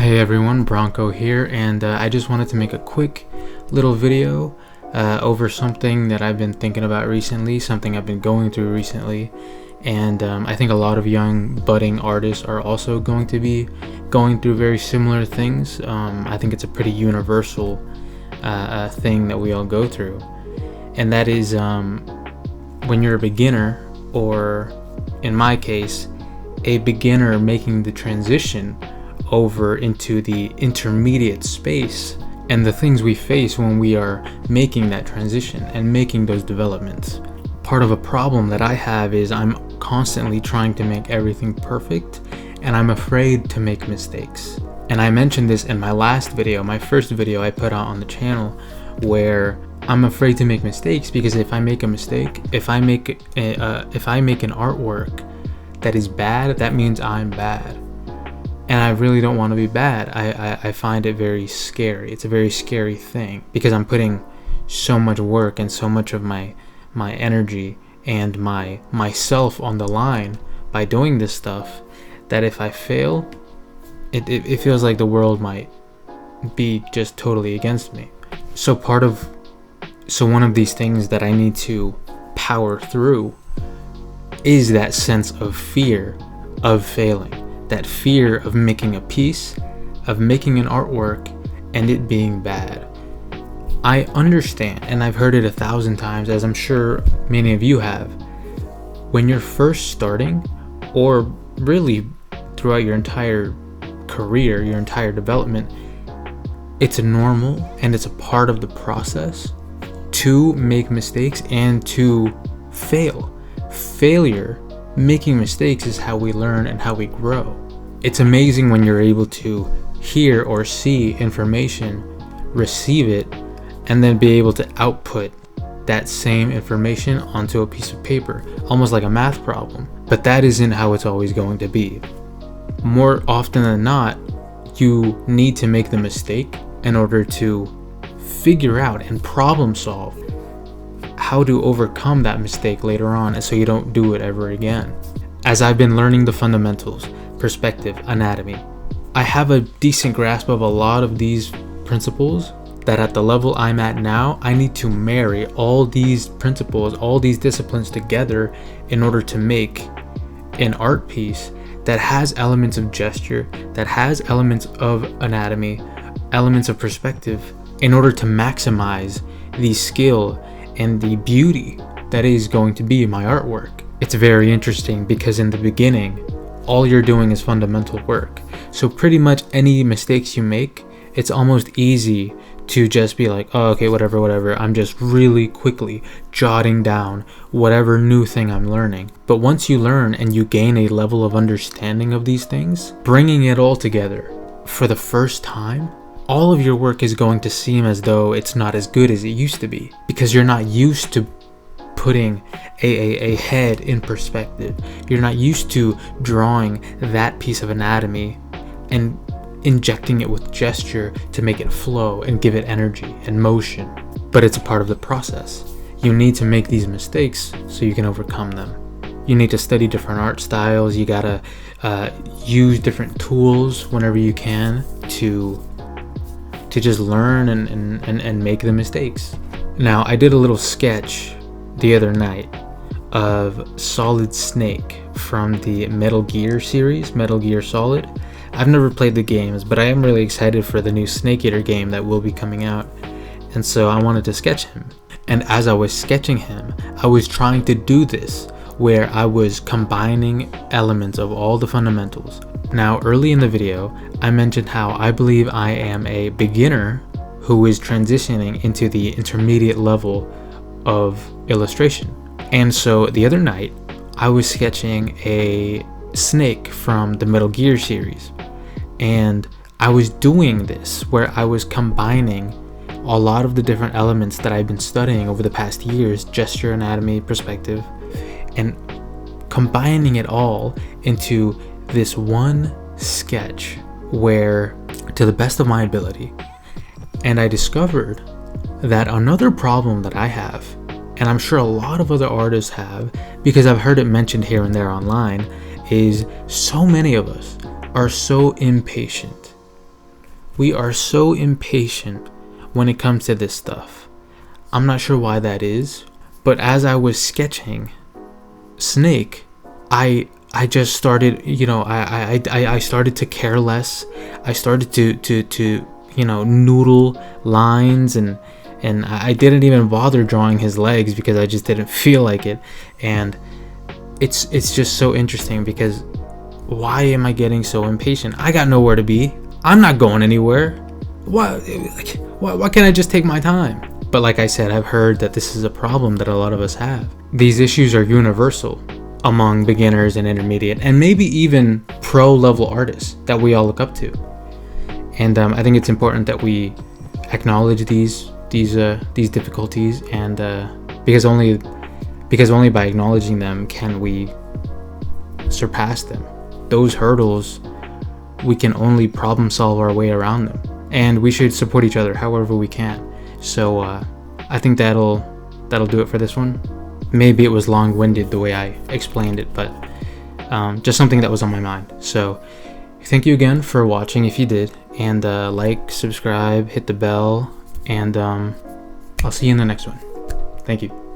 Hey everyone, Bronco here, and I just wanted to make a quick little video over something that I've been thinking about recently, something I've been going through recently, and I think a lot of young budding artists are also going to be going through very similar things. I think it's a pretty universal thing that we all go through, and that is when you're a beginner, or in my case, a beginner making the transition over into the intermediate space, and the things we face when we are making that transition and making those developments. Part of a problem that I have is I'm constantly trying to make everything perfect, and I'm afraid to make mistakes. And I mentioned this in my last video, my first video I put out on the channel, where I'm afraid to make mistakes because if I make a mistake, if I make an artwork that is bad, that means I'm bad. And I really don't want to be bad. I find it very scary. It's a very scary thing because I'm putting so much work and so much of my energy and myself on the line by doing this stuff, that if I fail, it feels like the world might be just totally against me. So one of these things that I need to power through is that sense of fear of failing. That fear of making a piece, of making an artwork, and it being bad. I understand, and I've heard it 1,000 times, as I'm sure many of you have. When you're first starting, or really throughout your entire career, your entire development, it's normal and it's a part of the process to make mistakes and to fail. Making mistakes is how we learn and how we grow. It's amazing when you're able to hear or see information, receive it, and then be able to output that same information onto a piece of paper, almost like a math problem. But that isn't how it's always going to be. More often than not, you need to make the mistake in order to figure out and problem solve how to overcome that mistake later on, and so you don't do it ever again. As I've been learning the fundamentals, perspective, anatomy, I have a decent grasp of a lot of these principles that at the level I'm at now, I need to marry all these principles, all these disciplines together in order to make an art piece that has elements of gesture, that has elements of anatomy, elements of perspective, in order to maximize the skill and the beauty that is going to be my artwork. It's very interesting because in the beginning, all you're doing is fundamental work. So pretty much any mistakes you make, it's almost easy to just be like, oh, okay, whatever. I'm just really quickly jotting down whatever new thing I'm learning. But once you learn and you gain a level of understanding of these things, bringing it all together for the first time, all of your work is going to seem as though it's not as good as it used to be, because you're not used to putting a head in perspective. You're not used to drawing that piece of anatomy and injecting it with gesture to make it flow and give it energy and motion. But it's a part of the process. You need to make these mistakes so you can overcome them. You need to study different art styles. You gotta use different tools whenever you can to just learn and make the mistakes. Now, I did a little sketch the other night of Solid Snake from the Metal Gear series, Metal Gear Solid. I've never played the games, but I am really excited for the new Snake Eater game that will be coming out, and so I wanted to sketch him. And as I was sketching him, I was trying to do this where I was combining elements of all the fundamentals. Now, early in the video, I mentioned how I believe I am a beginner who is transitioning into the intermediate level of illustration. And so the other night, I was sketching a snake from the Metal Gear series. And I was doing this where I was combining a lot of the different elements that I've been studying over the past years, gesture, anatomy, perspective, and combining it all into this one sketch where, to the best of my ability, and I discovered that another problem that I have, and I'm sure a lot of other artists have, because I've heard it mentioned here and there online, is so many of us are so impatient We are so impatient when it comes to this stuff. I'm not sure why that is, but as I was sketching Snake, I just started, I started to care less. I started to noodle lines, and I didn't even bother drawing his legs because I just didn't feel like it. And it's just so interesting, because why am I getting so impatient? I got nowhere to be. I'm not going anywhere. Why can't I just take my time? But like I said, I've heard that this is a problem that a lot of us have. These issues are universal among beginners and intermediate, and maybe even pro level artists that we all look up to. And I think it's important that we acknowledge these difficulties, and because only by acknowledging them can we surpass them. Those hurdles, we can only problem solve our way around them, and we should support each other however we can. So I think that'll do it for this one. Maybe it was long-winded the way I explained it, but just something that was on my mind. So thank you again for watching if you did, and like, subscribe, hit the bell, and I'll see you in the next one. Thank you.